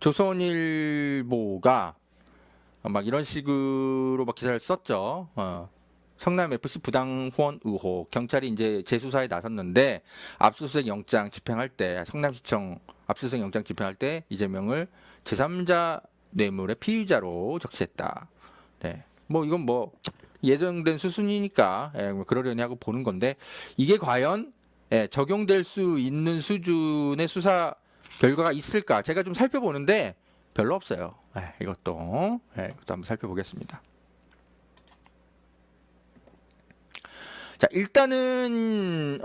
조선일보가 막 이런 식으로 막 기사를 썼죠. 성남 FC 부당 후원 의혹, 경찰이 이제 재수사에 나섰는데 압수수색 영장 집행할 때, 성남시청 압수수색 영장 집행할 때 이재명을 제3자 뇌물의 피의자로 적시했다. 네, 뭐 이건 뭐 예정된 수순이니까 뭐 그러려니 하고 보는 건데, 이게 과연 적용될 수 있는 수준의 수사 결과가 있을까? 제가 좀 살펴보는데 별로 없어요. 이것도 한번 살펴보겠습니다. 자, 일단은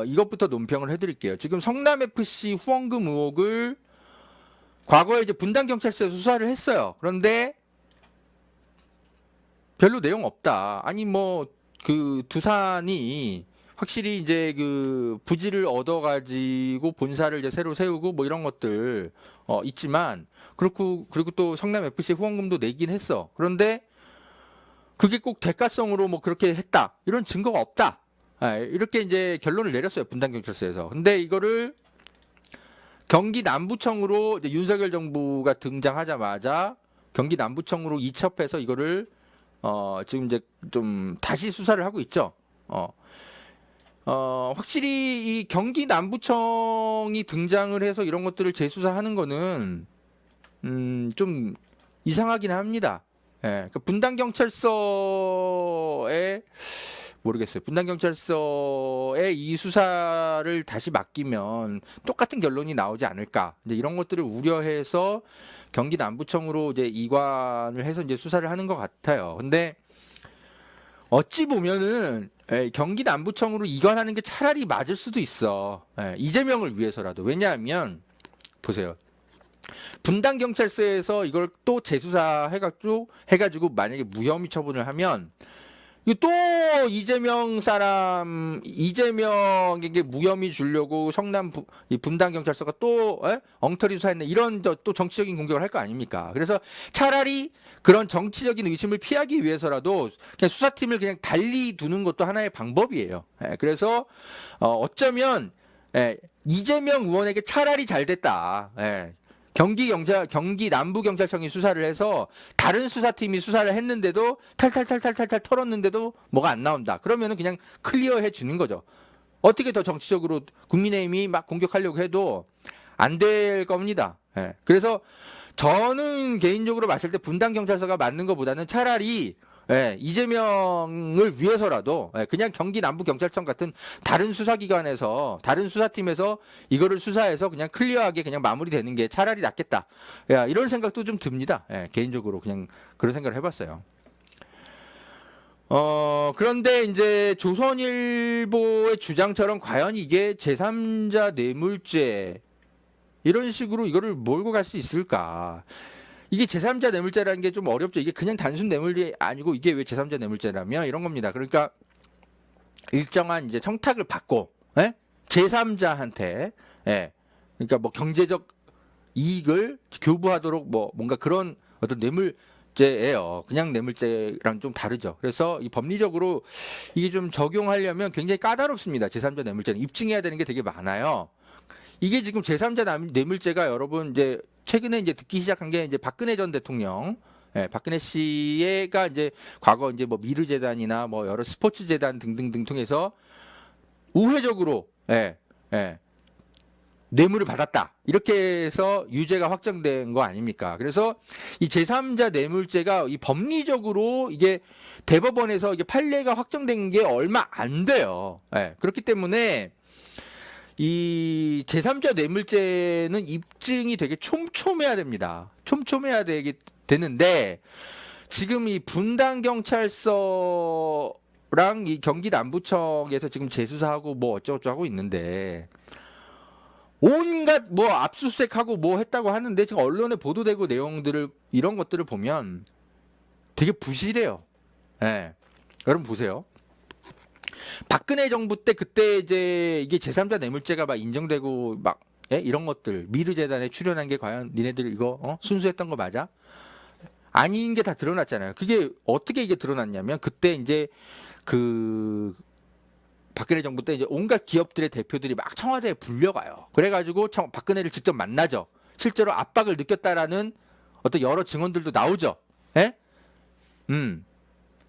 이것부터 논평을 해드릴게요. 지금 성남FC 후원금 의혹을 과거에 이제 분당경찰서에서 수사를 했어요. 그런데 별로 내용 없다. 아니 뭐 그 두산이 확실히 이제 그 부지를 얻어가지고 본사를 이제 새로 세우고 뭐 이런 것들 있지만, 그리고 또 성남 FC 후원금도 내긴 했어. 그런데 그게 꼭 대가성으로 뭐 그렇게 했다, 이런 증거가 없다. 이렇게 이제 결론을 내렸어요, 분당경찰서에서. 근데 이거를 경기 남부청으로 이제 윤석열 정부가 등장하자마자 경기 남부청으로 이첩해서 이거를 지금 이제 좀 다시 수사를 하고 있죠. 확실히 이 경기 남부청이 등장을 해서 이런 것들을 재수사하는 거는 좀 이상하긴 합니다. 그러니까 분당경찰서에 모르겠어요. 분당경찰서에 이 수사를 다시 맡기면 똑같은 결론이 나오지 않을까. 이제 이런 것들을 우려해서 경기 남부청으로 이제 이관을 해서 이제 수사를 하는 것 같아요. 근데 어찌 보면은 경기 남부청으로 이관하는 게 차라리 맞을 수도 있어. 이재명을 위해서라도. 왜냐하면 보세요. 분당경찰서에서 이걸 또 재수사해가지고 만약에 무혐의 처분을 하면, 이거 또 이재명에게 무혐의 주려고 이 분당경찰서가 또 엉터리 수사했네, 이런 또 정치적인 공격을 할 거 아닙니까? 그래서 차라리 그런 정치적인 의심을 피하기 위해서라도 그냥 수사팀을 그냥 달리 두는 것도 하나의 방법이에요. 그래서 어쩌면 이재명 의원에게 차라리 잘 됐다. 경기 남부경찰청이 수사를 해서 다른 수사팀이 수사를 했는데도 탈탈 털었는데도 뭐가 안 나온다. 그러면은 그냥 클리어해 주는 거죠. 어떻게 더 정치적으로 국민의힘이 막 공격하려고 해도 안 될 겁니다. 그래서 저는 개인적으로 봤을 때 분당경찰서가 맞는 것보다는 차라리 이재명을 위해서라도 그냥 경기 남부경찰청 같은 다른 수사기관에서, 다른 수사팀에서 이거를 수사해서 그냥 클리어하게 그냥 마무리되는 게 차라리 낫겠다. 이런 생각도 좀 듭니다. 개인적으로 그냥 그런 생각을 해봤어요. 그런데 이제 조선일보의 주장처럼 과연 이게 제3자 뇌물죄 이런 식으로 이거를 몰고 갈 수 있을까? 이게 제3자 뇌물죄라는 게 좀 어렵죠. 이게 그냥 단순 뇌물이 아니고 이게 왜 제3자 뇌물죄라면 이런 겁니다. 그러니까 일정한 이제 청탁을 받고 제3자한테 그러니까 뭐 경제적 이익을 교부하도록 뭐 뭔가 그런 어떤 뇌물죄예요. 그냥 뇌물죄랑 좀 다르죠. 그래서 이 법리적으로 이게 좀 적용하려면 굉장히 까다롭습니다. 제3자 뇌물죄는 입증해야 되는 게 되게 많아요. 이게 지금 제3자 뇌물죄가 여러분 이제 최근에 이제 듣기 시작한 게 이제 박근혜 전 대통령, 박근혜 씨가 이제 과거 이제 뭐 미르재단이나 뭐 여러 스포츠 재단 등등등 통해서 우회적으로 뇌물을 받았다, 이렇게 해서 유죄가 확정된 거 아닙니까? 그래서 이 제3자 뇌물죄가 이 법리적으로 이게 대법원에서 이게 판례가 확정된 게 얼마 안 돼요. 그렇기 때문에 이 제3자 뇌물죄는 입증이 되게 촘촘해야 됩니다. 촘촘해야 되는데 지금 이 분당경찰서랑 이 경기 남부청에서 지금 재수사하고 뭐 어쩌고저쩌고 하고 있는데 온갖 뭐 압수수색하고 뭐 했다고 하는데 지금 언론에 보도되고 내용들을, 이런 것들을 보면 되게 부실해요. 여러분 보세요. 박근혜 정부 때 그때 이제 이게 제3자 뇌물죄가 막 인정되고 막 이런 것들, 미르재단에 출연한 게 과연 니네들 이거 순수했던 거 맞아? 아닌 게 다 드러났잖아요. 그게 어떻게 이게 드러났냐면 그때 이제 그 박근혜 정부 때 이제 온갖 기업들의 대표들이 막 청와대에 불려가요. 그래가지고 박근혜를 직접 만나죠. 실제로 압박을 느꼈다라는 어떤 여러 증언들도 나오죠. 예?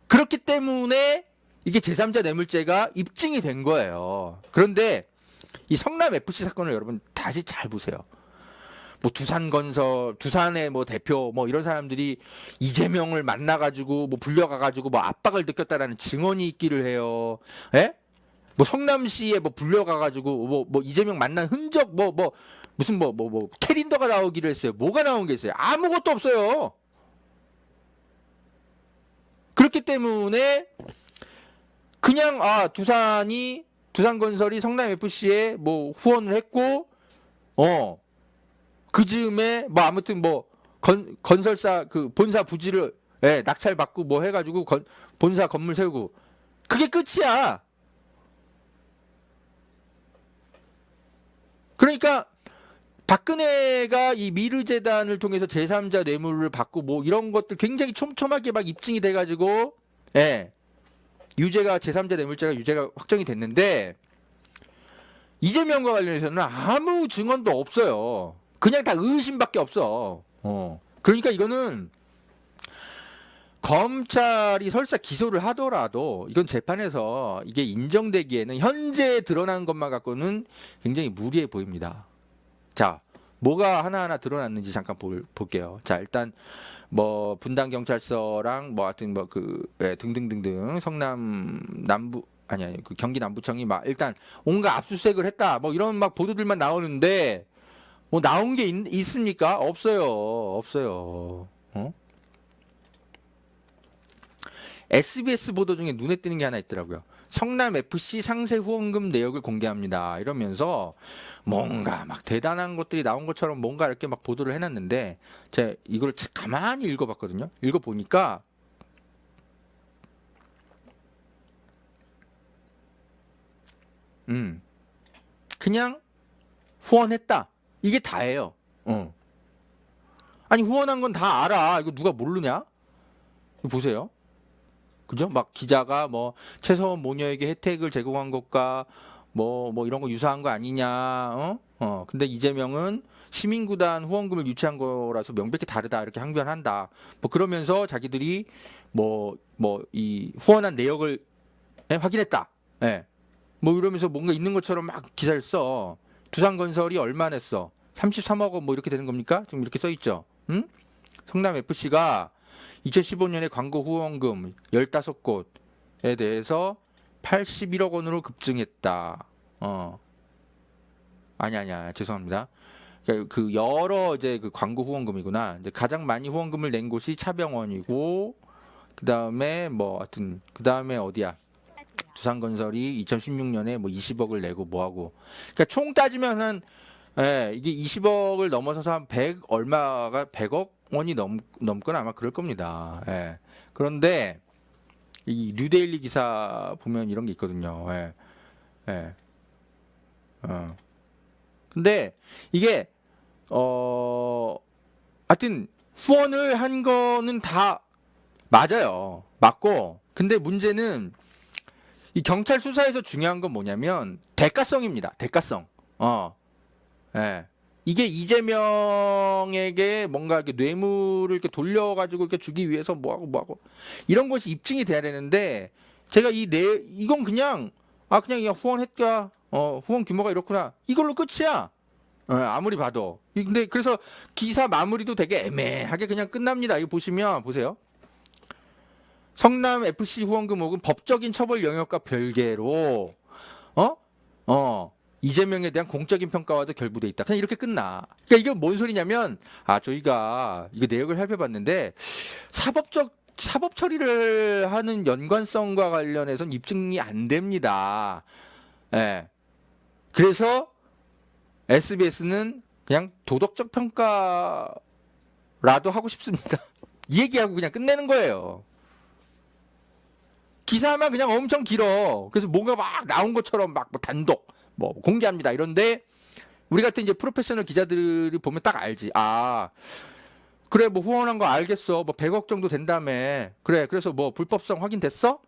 그렇기 때문에 이게 제3자 뇌물죄가 입증이 된 거예요. 그런데 이 성남 FC 사건을 여러분 다시 잘 보세요. 뭐 두산건설, 두산의 뭐 대표 뭐 이런 사람들이 이재명을 만나가지고 뭐 불려가가지고 뭐 압박을 느꼈다라는 증언이 있기를 해요. 예? 뭐 성남시에 뭐 불려가가지고 뭐 이재명 만난 흔적 무슨 캘린더가 나오기로 했어요. 뭐가 나온 게 있어요? 아무것도 없어요. 그렇기 때문에 그냥 두산건설이 성남FC에 뭐 후원을 했고 그 즈음에 뭐 아무튼 뭐 건설사 그 본사 부지를 낙찰받고 뭐 해가지고 본사 건물 세우고 그게 끝이야. 그러니까 박근혜가 이 미르재단을 통해서 제3자 뇌물을 받고 뭐 이런 것들 굉장히 촘촘하게 막 입증이 돼가지고 유죄가 제3자 뇌물죄가 유죄가 확정이 됐는데 이재명과 관련해서는 아무 증언도 없어요. 그냥 다 의심밖에 없어. 그러니까 이거는 검찰이 설사 기소를 하더라도 이건 재판에서 이게 인정되기에는 현재 드러난 것만 갖고는 굉장히 무리해 보입니다. 자, 뭐가 하나하나 드러났는지 잠깐 볼게요. 자, 일단 뭐 분당 경찰서랑 뭐 하여튼 등등등등 성남 남부 아니 그 경기 남부청이 막 일단 온갖 압수수색을 했다. 뭐 이런 막 보도들만 나오는데 뭐 나온 게 있습니까? 없어요. 없어요. SBS 보도 중에 눈에 띄는 게 하나 있더라고요. 성남 FC 상세 후원금 내역을 공개합니다. 이러면서 뭔가 막 대단한 것들이 나온 것처럼 뭔가 이렇게 막 보도를 해놨는데 제가 이걸 가만히 읽어봤거든요. 읽어보니까 그냥 후원했다. 이게 다예요. 아니 후원한 건 다 알아. 이거 누가 모르냐? 이거 보세요. 그죠? 막 기자가 뭐 최서원 모녀에게 혜택을 제공한 것과 뭐 이런 거 유사한 거 아니냐? 근데 이재명은 시민구단 후원금을 유치한 거라서 명백히 다르다 이렇게 항변한다. 뭐 그러면서 자기들이 이 후원한 내역을 확인했다. 뭐 이러면서 뭔가 있는 것처럼 막 기사를 써. 두산건설이 얼마 냈어? 33억 원 뭐 이렇게 되는 겁니까? 지금 이렇게 써 있죠. 성남 FC가 2015년에 광고 후원금 15곳에 대해서 81억 원으로 급증했다. 아니야. 죄송합니다. 그 여러 이제 그 광고 후원금이구나. 이제 가장 많이 후원금을 낸 곳이 차병원이고 그다음에 뭐 하여튼 그다음에 어디야? 두산건설이 2016년에 뭐 20억을 내고 뭐 하고. 그러니까 총 따지면은 이게 20억을 넘어서서 한 100 얼마가 100억 원이 넘거나 아마 그럴 겁니다. 그런데 이 뉴데일리 기사 보면 이런 게 있거든요. 근데 이게 하여튼 후원을 한 거는 다 맞아요. 맞고 근데 문제는 이 경찰 수사에서 중요한 건 뭐냐면 대가성입니다. 대가성. 이게 이재명에게 뭔가 이렇게 뇌물을 이렇게 돌려가지고 이렇게 주기 위해서 뭐하고 이런 것이 입증이 돼야 되는데 제가 이건 그냥 후원했다. 후원 규모가 이렇구나. 이걸로 끝이야. 아무리 봐도. 근데 그래서 기사 마무리도 되게 애매하게 그냥 끝납니다. 이거 보세요. 성남 FC 후원금 의혹은 법적인 처벌 영역과 별개로 이재명에 대한 공적인 평가와도 결부돼 있다. 그냥 이렇게 끝나. 그러니까 이게 뭔 소리냐면 저희가 이거 내역을 살펴봤는데 사법 처리를 하는 연관성과 관련해서는 입증이 안 됩니다. 그래서 SBS는 그냥 도덕적 평가라도 하고 싶습니다. 이 얘기하고 그냥 끝내는 거예요. 기사만 그냥 엄청 길어. 그래서 뭔가 막 나온 것처럼 막 뭐 단독 뭐 공개합니다. 이런데 우리 같은 이제 프로페셔널 기자들이 보면 딱 알지. 그래 뭐 후원한 거 알겠어. 뭐 100억 정도 된다며. 그래 그래서 뭐 불법성 확인됐어?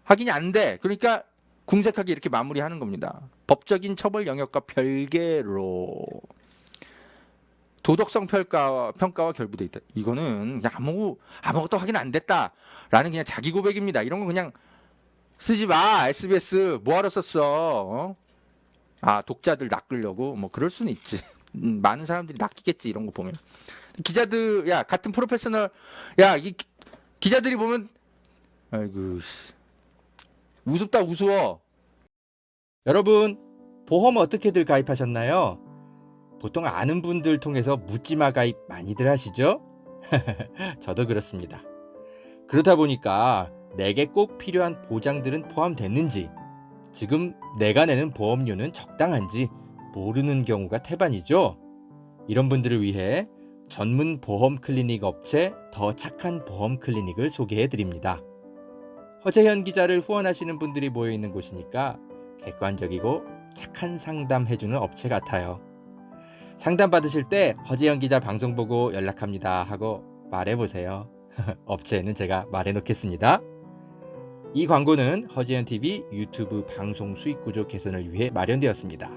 확인이 안 돼. 그러니까 궁색하게 이렇게 마무리하는 겁니다. 법적인 처벌 영역과 별개로. 도덕성 평가와 결부돼 있다. 이거는 그냥 아무것도 확인 안 됐다라는 그냥 자기 고백입니다. 이런 거 그냥 쓰지 마. SBS 뭐하러 썼어? 어? 아, 독자들 낚으려고 뭐 그럴 수는 있지. 많은 사람들이 낚이겠지 이런 거 보면. 기자들 야 같은 프로페셔널 야 이 기자들이 보면 아이고 우습다 우스워. 여러분, 보험 어떻게들 가입하셨나요? 보통 아는 분들 통해서 묻지마 가입 많이들 하시죠? 저도 그렇습니다. 그러다 보니까 내게 꼭 필요한 보장들은 포함됐는지, 지금 내가 내는 보험료는 적당한지 모르는 경우가 태반이죠. 이런 분들을 위해 전문 보험 클리닉 업체 더 착한 보험 클리닉을 소개해 드립니다. 허재현 기자를 후원하시는 분들이 모여 있는 곳이니까 객관적이고 착한 상담해주는 업체 같아요. 상담 받으실 때 허재현 기자 방송 보고 연락합니다 하고 말해보세요. 업체에는 제가 말해놓겠습니다. 이 광고는 허재현 TV 유튜브 방송 수익 구조 개선을 위해 마련되었습니다.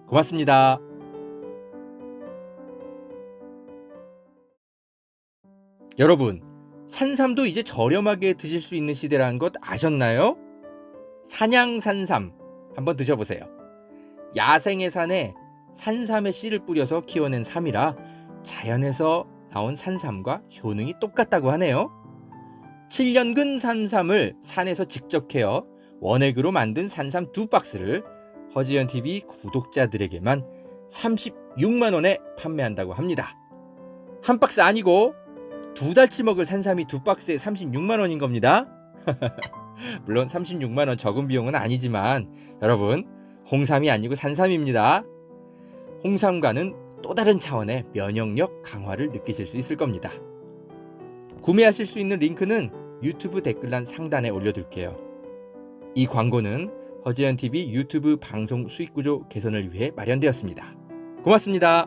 고맙습니다. 여러분, 산삼도 이제 저렴하게 드실 수 있는 시대라는 것 아셨나요? 산양산삼 한번 드셔보세요. 야생의 산에 산삼의 씨를 뿌려서 키워낸 삼이라 자연에서 나온 산삼과 효능이 똑같다고 하네요. 7년근 산삼을 산에서 직접 캐어 원액으로 만든 산삼 2박스를 허지연TV 구독자들에게만 36만 원에 판매한다고 합니다. 한 박스 아니고 2달치 먹을 산삼이 2박스에 36만 원인 겁니다. 물론 36만 원 적은 비용은 아니지만 여러분, 홍삼이 아니고 산삼입니다. 홍삼과는 또 다른 차원의 면역력 강화를 느끼실 수 있을 겁니다. 구매하실 수 있는 링크는 유튜브 댓글란 상단에 올려둘게요. 이 광고는 허재현TV 유튜브 방송 수익구조 개선을 위해 마련되었습니다. 고맙습니다.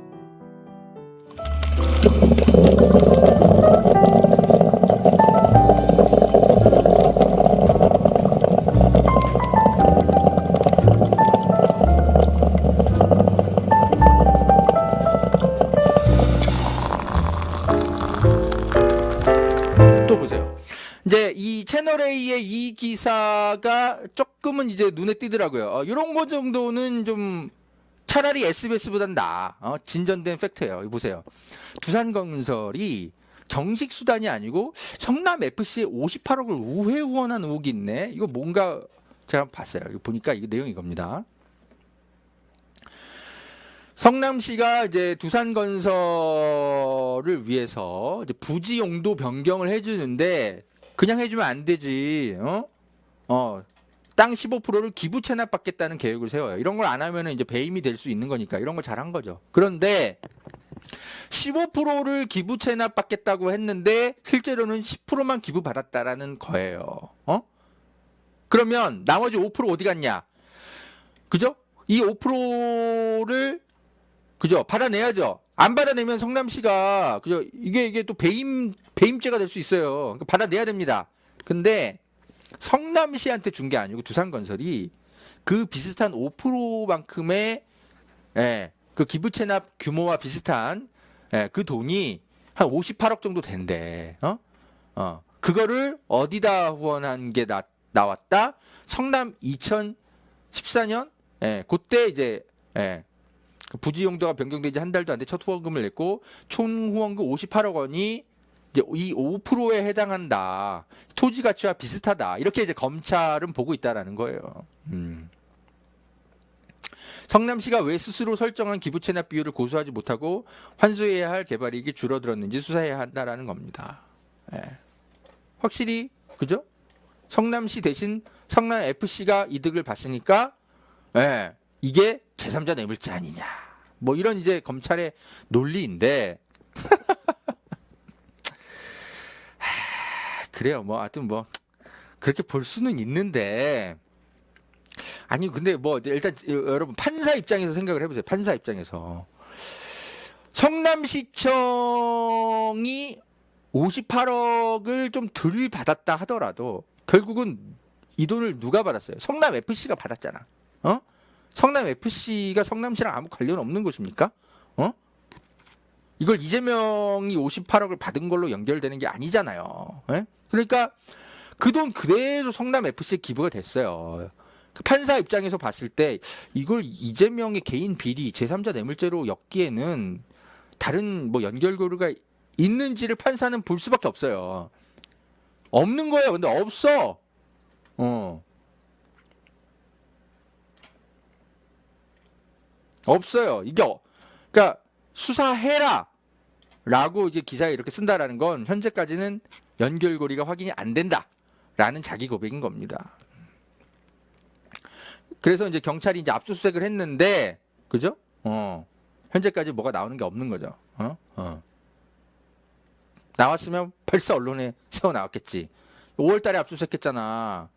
또 보세요. 이제 이 채널A의 이 기사가 조금은 이제 눈에 띄더라고요. 이런 거 정도는 좀 차라리 SBS보단 나아. 진전된 팩트예요. 보세요. 두산건설이 정식 수단이 아니고 성남FC에 58억을 우회 후원한 의혹이 있네. 이거 뭔가 제가 봤어요. 이거 보니까 이게 내용이 이겁니다. 성남시가 이제 두산건설을 위해서 이제 부지 용도 변경을 해주는데 그냥 해주면 안 되지. 땅 15%를 기부 체납받겠다는 계획을 세워요. 이런 걸 안 하면 이제 배임이 될 수 있는 거니까 이런 걸 잘한 거죠. 그런데 15%를 기부 체납받겠다고 했는데 실제로는 10%만 기부받았다라는 거예요. 그러면 나머지 5% 어디 갔냐? 그죠? 이 5%를 그죠? 받아내야죠. 안 받아내면 성남시가 그죠? 이게 또 배임죄가 될 수 있어요. 그러니까 받아내야 됩니다. 근데 성남시한테 준 게 아니고 두산건설이 그 비슷한 5%만큼의 그 기부 체납 규모와 비슷한 그 돈이 한 58억 정도 된대. 그거를 어디다 후원한 게 나왔다? 성남 2014년 그때 이제 그 부지 용도가 변경되지 한 달도 안 돼 첫 후원금을 냈고 총 후원금 58억 원이 이제 이 5%에 해당한다. 토지 가치와 비슷하다. 이렇게 이제 검찰은 보고 있다라는 거예요. 성남시가 왜 스스로 설정한 기부 체납 비율을 고수하지 못하고 환수해야 할 개발 이익이 줄어들었는지 수사해야 한다라는 겁니다. 확실히 그죠? 성남시 대신 성남FC가 이득을 봤으니까 이게 제3자 뇌물죄 아니냐. 뭐 이런 이제 검찰의 논리인데 그래요. 뭐 하여튼 뭐 그렇게 볼 수는 있는데 아니 근데 뭐 일단 여러분 판사 입장에서 생각을 해보세요. 판사 입장에서 성남시청이 58억을 좀 덜 받았다 하더라도 결국은 이 돈을 누가 받았어요? 성남FC가 받았잖아. 성남FC가 성남시랑 아무 관련 없는 곳입니까? 이걸 이재명이 58억을 받은 걸로 연결되는 게 아니잖아요. 예? 그러니까 그 돈 그대로 성남 FC에 기부가 됐어요. 판사 입장에서 봤을 때 이걸 이재명의 개인 비리, 제3자 뇌물죄로 엮기에는 다른 뭐 연결고리가 있는지를 판사는 볼 수밖에 없어요. 없는 거예요. 근데 없어. 없어요. 이게 그러니까 수사해라 라고 이제 기사에 이렇게 쓴다라는 건 현재까지는 연결고리가 확인이 안 된다라는 자기 고백인 겁니다. 그래서 이제 경찰이 이제 압수수색을 했는데, 그죠? 현재까지 뭐가 나오는 게 없는 거죠. 나왔으면 벌써 언론에 새어 나왔겠지. 5월 달에 압수수색했잖아.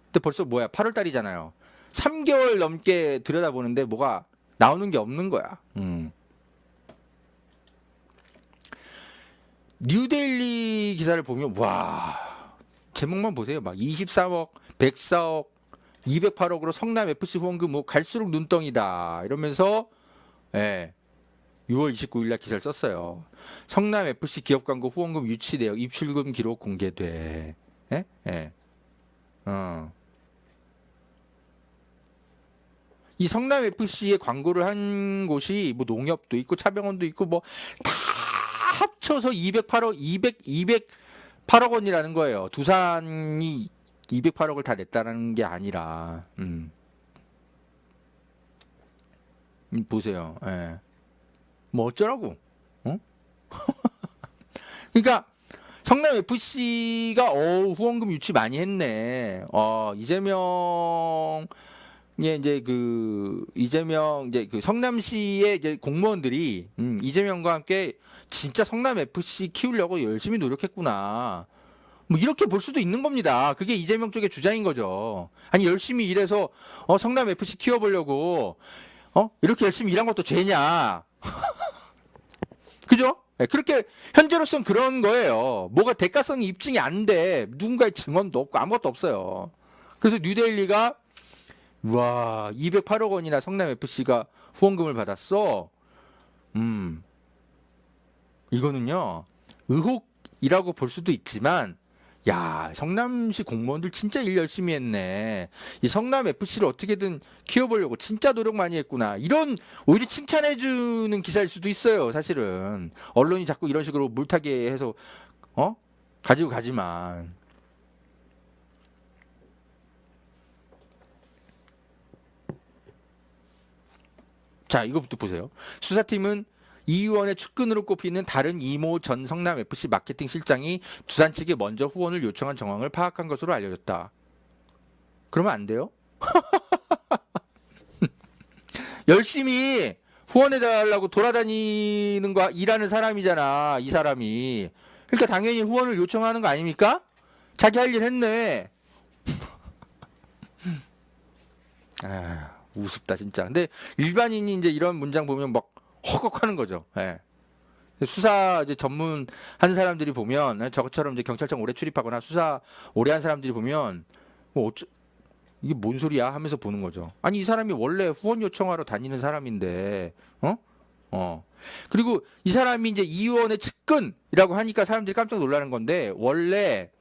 근데 벌써 뭐야? 8월 달이잖아요. 3개월 넘게 들여다보는데 뭐가 나오는 게 없는 거야. 뉴데일리 기사를 보면 와, 제목만 보세요. 막 23억, 104억, 208억으로 성남 FC 후원금 뭐 갈수록 눈덩이다 이러면서 6월 29일 날 기사를 썼어요. 성남 FC 기업 광고 후원금 유치 내역 입출금 기록 공개돼. 이 성남 FC에 광고를 한 곳이 뭐 농협도 있고 차병원도 있고 뭐 다 합쳐서 208억 원이라는 거예요. 두산이 208억을 다 냈다는 게 아니라. 보세요. 뭐 어쩌라고? 그러니까 성남 FC가 후원금 유치 많이 했네. 이재명 이제 그 성남시의 이제 공무원들이 이재명과 함께 진짜 성남 FC 키우려고 열심히 노력했구나. 뭐 이렇게 볼 수도 있는 겁니다. 그게 이재명 쪽의 주장인 거죠. 아니 열심히 일해서 성남 FC 키워보려고 이렇게 열심히 일한 것도 죄냐? 그죠? 그렇게 현재로서는 그런 거예요. 뭐가 대가성이 입증이 안 돼. 누군가의 증언도 없고 아무것도 없어요. 그래서 뉴데일리가 와 208억 원이나 성남 FC가 후원금을 받았어. 이거는요 의혹이라고 볼 수도 있지만 야 성남시 공무원들 진짜 일 열심히 했네. 이 성남 FC를 어떻게든 키워보려고 진짜 노력 많이 했구나. 이런 오히려 칭찬해주는 기사일 수도 있어요. 사실은 언론이 자꾸 이런 식으로 물타기 해서 가지고 가지만. 자 이거부터 보세요. 수사팀은 이 의원의 측근으로 꼽히는 다른 이모 전 성남FC 마케팅 실장이 두산 측에 먼저 후원을 요청한 정황을 파악한 것으로 알려졌다. 그러면 안 돼요? 열심히 후원해달라고 돌아다니는 거 일하는 사람이잖아. 이 사람이. 그러니까 당연히 후원을 요청하는 거 아닙니까? 자기 할 일 했네. 우습다 진짜. 근데 일반인이 이제 이런 문장 보면 막 허걱하는 거죠. 수사 이제 전문한 사람들이 보면 저것처럼 이제 경찰청 오래 출입하거나 수사 오래 한 사람들이 보면 뭐 이게 뭔 소리야 하면서 보는 거죠. 아니 이 사람이 원래 후원 요청하러 다니는 사람인데 그리고 이 사람이 이제 이 의원의 측근이라고 하니까 사람들이 깜짝 놀라는 건데 원래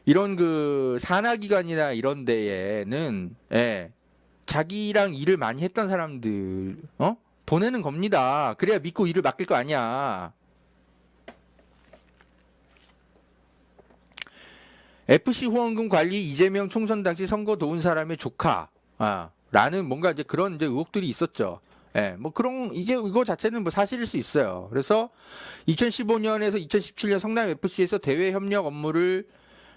이런 그 산하기관이나 이런 데에는 자기랑 일을 많이 했던 사람들 보내는 겁니다. 그래야 믿고 일을 맡길 거 아니야. FC 후원금 관리 이재명 총선 당시 선거 도운 사람의 조카 라는 뭔가 이제 그런 이제 의혹들이 있었죠. 뭐 그런 이거 자체는 뭐 사실일 수 있어요. 그래서 2015년에서 2017년 성남 FC에서 대외 협력 업무를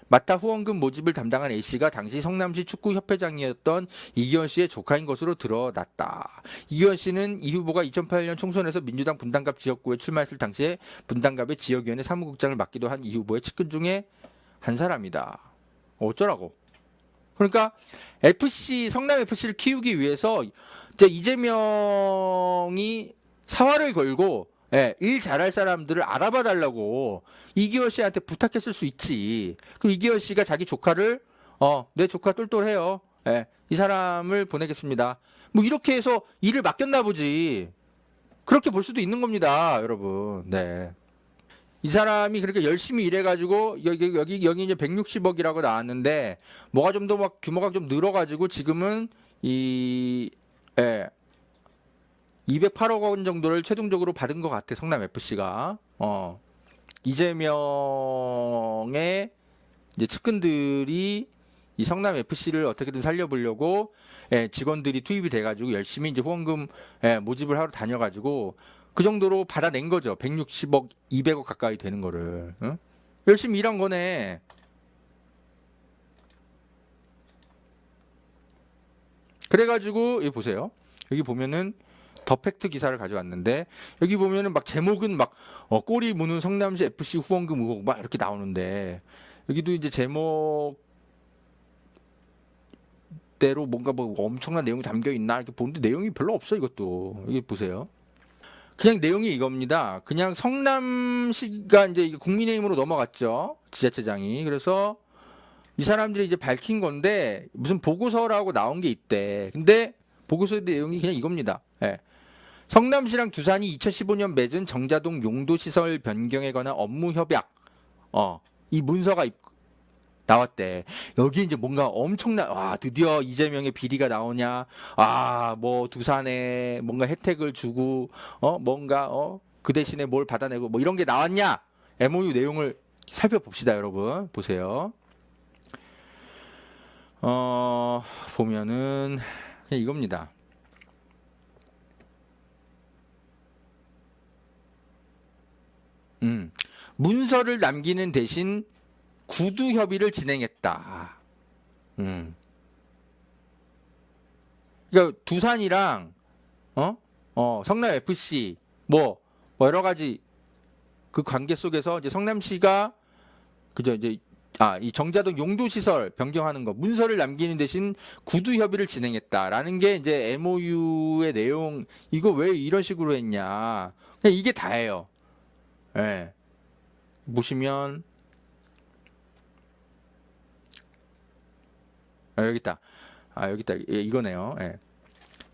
맡아 후원금 모집을 담당한 A씨가 당시 성남시 축구협회장이었던 이기현 씨의 조카인 것으로 드러났다. 이기현 씨는 이 후보가 2008년 총선에서 민주당 분당갑 지역구에 출마했을 당시에 분당갑의 지역위원회 사무국장을 맡기도 한 이 후보의 측근 중에 한 사람이다. 어쩌라고. 그러니까 성남 FC를 키우기 위해서 이제 이재명이 사활을 걸고 일 잘할 사람들을 알아봐 달라고 이기현 씨한테 부탁했을 수 있지. 그럼 이기현 씨가 자기 조카를 내 조카 똘똘해요. 이 사람을 보내겠습니다. 뭐 이렇게 해서 일을 맡겼나 보지. 그렇게 볼 수도 있는 겁니다, 여러분. 네. 이 사람이 그렇게 열심히 일해가지고 여기 이제 160억이라고 나왔는데 뭐가 좀 더 막 규모가 좀 늘어가지고 지금은 이 208억 원 정도를 최종적으로 받은 것 같아, 성남 FC가. 이재명의 이제 측근들이 이 성남 FC를 어떻게든 살려보려고 직원들이 투입이 돼가지고 열심히 이제 후원금 모집을 하러 다녀가지고 그 정도로 받아낸 거죠. 160억, 200억 가까이 되는 거를. 응? 열심히 일한 거네. 그래가지고 여기 보세요. 여기 보면은 더 팩트 기사를 가져왔는데 여기 보면은 막 제목은 막 꼬리 무는 성남시 FC 후원금 의혹 막 이렇게 나오는데 여기도 이제 제목대로 뭔가 뭐 엄청난 내용이 담겨 있나 이렇게 보는데 내용이 별로 없어 이것도. 여기 보세요. 그냥 내용이 이겁니다. 그냥 성남시가 이제 국민의힘으로 넘어갔죠. 지자체장이. 그래서 이 사람들이 이제 밝힌 건데 무슨 보고서라고 나온 게 있대. 근데 보고서의 내용이 그냥 이겁니다. 성남시랑 두산이 2015년 맺은 정자동 용도시설 변경에 관한 업무 협약. 이 문서가 나왔대. 여기 이제 뭔가 엄청난, 드디어 이재명의 비리가 나오냐. 뭐 두산에 뭔가 혜택을 주고, 뭔가, 그 대신에 뭘 받아내고, 뭐 이런 게 나왔냐. MOU 내용을 살펴봅시다, 여러분. 보세요. 보면은, 그냥 이겁니다. 문서를 남기는 대신 구두 협의를 진행했다. 그러니까 두산이랑 성남 FC 뭐 여러 가지 그 관계 속에서 이제 성남시가 그죠 이제 이 정자동 용도 시설 변경하는 거 문서를 남기는 대신 구두 협의를 진행했다라는 게 이제 MOU의 내용. 이거 왜 이런 식으로 했냐? 그냥 이게 다예요. 보시면 여기 있다. 여기 있다. 이거네요.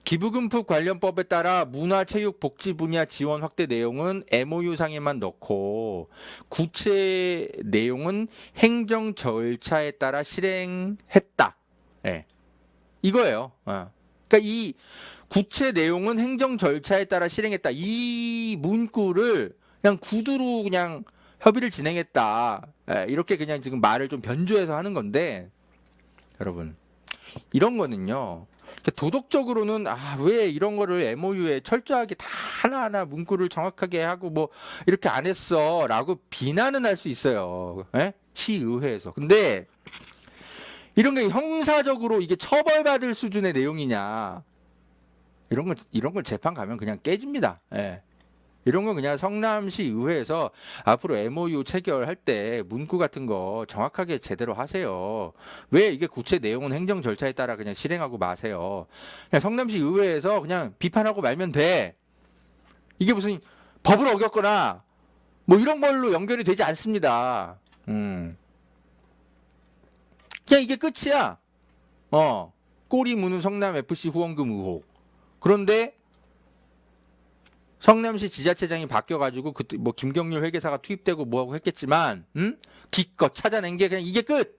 기부금품 관련법에 따라 문화체육복지 분야 지원 확대 내용은 MOU 상에만 넣고 구체 내용은 행정 절차에 따라 실행했다. 이거예요. 그러니까 이 구체 내용은 행정 절차에 따라 실행했다. 이 문구를 그냥 구두로 그냥 협의를 진행했다. 이렇게 그냥 지금 말을 좀 변조해서 하는 건데 여러분 이런 거는요. 도덕적으로는 왜 이런 거를 MOU에 철저하게 다 하나하나 문구를 정확하게 하고 뭐 이렇게 안 했어라고 비난은 할 수 있어요. 시의회에서. 근데 이런 게 형사적으로 이게 처벌받을 수준의 내용이냐? 이런 걸 재판 가면 그냥 깨집니다. 이런 건 그냥 성남시 의회에서 앞으로 MOU 체결할 때 문구 같은 거 정확하게 제대로 하세요. 왜 이게 구체 내용은 행정 절차에 따라 그냥 실행하고 마세요. 그냥 성남시 의회에서 그냥 비판하고 말면 돼. 이게 무슨 법을 어겼거나 뭐 이런 걸로 연결이 되지 않습니다. 그냥 이게 끝이야. 꼬리 무는 성남 FC 후원금 의혹. 그런데 성남시 지자체장이 바뀌어가지고 그때 뭐 김경률 회계사가 투입되고 뭐하고 했겠지만, 기껏 찾아낸 게 그냥 이게 끝.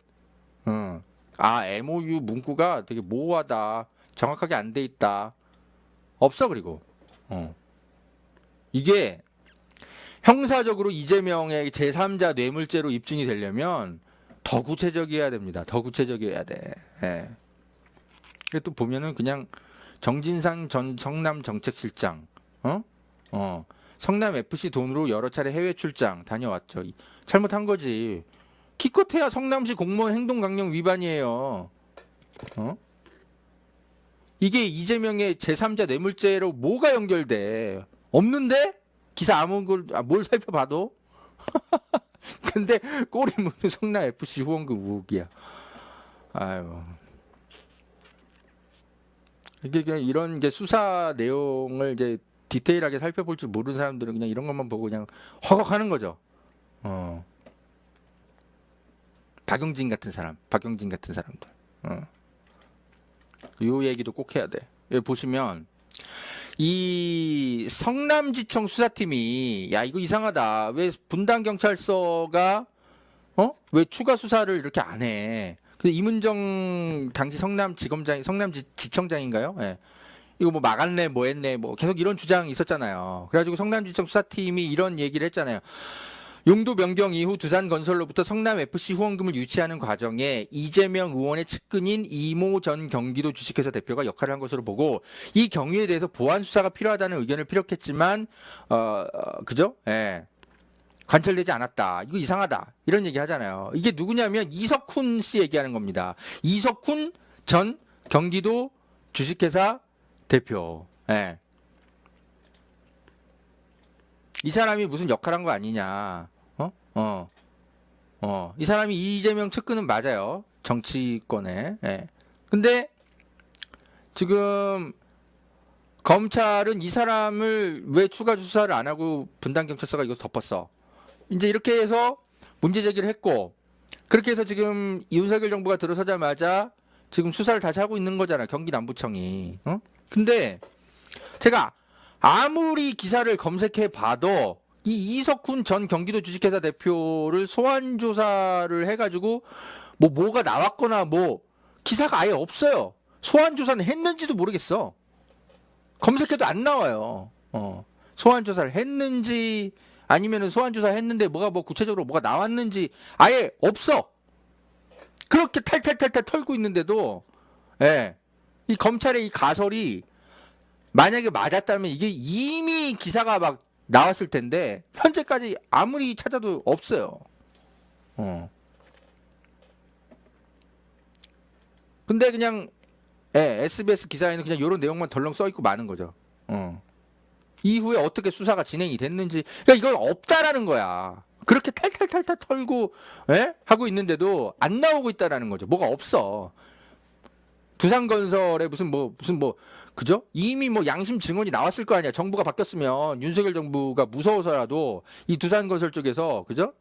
MOU 문구가 되게 모호하다, 정확하게 안 돼 있다. 없어 그리고. 이게 형사적으로 이재명의 제3자 뇌물죄로 입증이 되려면 더 구체적이어야 됩니다. 더 구체적이어야 돼. 또 보면은 그냥 정진상 전 성남 정책실장, 성남 FC 돈으로 여러 차례 해외 출장 다녀왔죠. 잘못한 거지. 기껏해야 성남시 공무원 행동강령 위반이에요. 이게 이재명의 제3자 뇌물죄로 뭐가 연결돼? 없는데? 기사 뭘 살펴봐도? 근데 꼬리 무는 성남 FC 후원금 의혹이야. 아유. 이게 그냥 이런 이제 수사 내용을 이제 디테일하게 살펴볼 줄 모르는 사람들은 그냥 이런 것만 보고 그냥 허걱하는 거죠. 박용진 같은 사람들. 요 얘기도 꼭 해야 돼. 여기 보시면 이 성남지청 수사팀이 야 이거 이상하다. 왜 분당 경찰서가 왜 추가 수사를 이렇게 안 해? 근데 이문정 당시 성남지청장인가요? 예. 이거 뭐 막았네, 뭐 했네, 뭐 계속 이런 주장이 있었잖아요. 그래가지고 성남지청 수사팀이 이런 얘기를 했잖아요. 용도 변경 이후 두산건설로부터 성남FC 후원금을 유치하는 과정에 이재명 의원의 측근인 이모 전 경기도 주식회사 대표가 역할을 한 것으로 보고 이 경위에 대해서 보완 수사가 필요하다는 의견을 피력했지만 그죠? 예. 관철되지 않았다. 이거 이상하다. 이런 얘기 하잖아요. 이게 누구냐면 이석훈 씨 얘기하는 겁니다. 이석훈 전 경기도 주식회사 대표. 예. 이 사람이 무슨 역할한 거 아니냐. 이 사람이 이재명 측근은 맞아요. 정치권에. 예. 근데 지금 검찰은 이 사람을 왜 추가 수사를 안 하고 분당경찰서가 이거 덮었어. 이제 이렇게 해서 문제 제기를 했고 그렇게 해서 지금 윤석열 정부가 들어서자마자 지금 수사를 다시 하고 있는 거잖아. 경기 남부청이. 근데 제가 아무리 기사를 검색해 봐도 이 이석훈 전 경기도 주식회사 대표를 소환 조사를 해가지고 뭐가 나왔거나 뭐 기사가 아예 없어요. 소환 조사는 했는지도 모르겠어. 검색해도 안 나와요. 소환 조사를 했는지 아니면은 소환 조사 했는데 뭐가 뭐 구체적으로 뭐가 나왔는지 아예 없어. 그렇게 탈탈탈탈 털고 있는데도 예. 이 검찰의 이 가설이 만약에 맞았다면 이게 이미 기사가 막 나왔을 텐데 현재까지 아무리 찾아도 없어요. 근데 그냥 SBS 기사에는 그냥 이런 내용만 덜렁 써 있고 마는 거죠. 이후에 어떻게 수사가 진행이 됐는지 그러니까 이건 없다라는 거야. 그렇게 탈탈탈탈 털고 하고 있는데도 안 나오고 있다라는 거죠. 뭐가 없어. 두산건설에 무슨 뭐 그죠? 이미 뭐 양심 증언이 나왔을 거 아니야. 정부가 바뀌었으면 윤석열 정부가 무서워서라도 이 두산건설 쪽에서 그죠?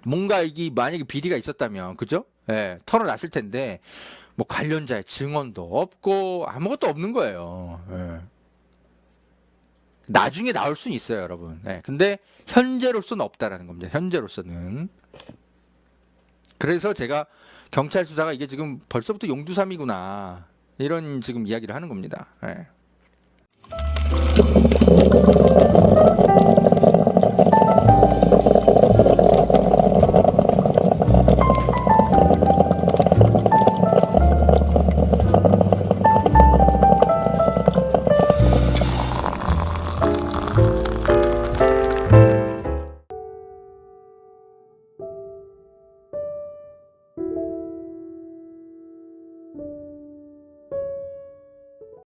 뭔가 이게 만약에 비리가 있었다면 그죠? 털어놨을 텐데 뭐 관련자의 증언도 없고 아무것도 없는 거예요. 나중에 나올 수는 있어요, 여러분. 근데 현재로서는 없다라는 겁니다. 현재로서는. 그래서 제가 경찰 수사가 이게 지금 벌써부터 용두삼이구나 이런 지금 이야기를 하는 겁니다.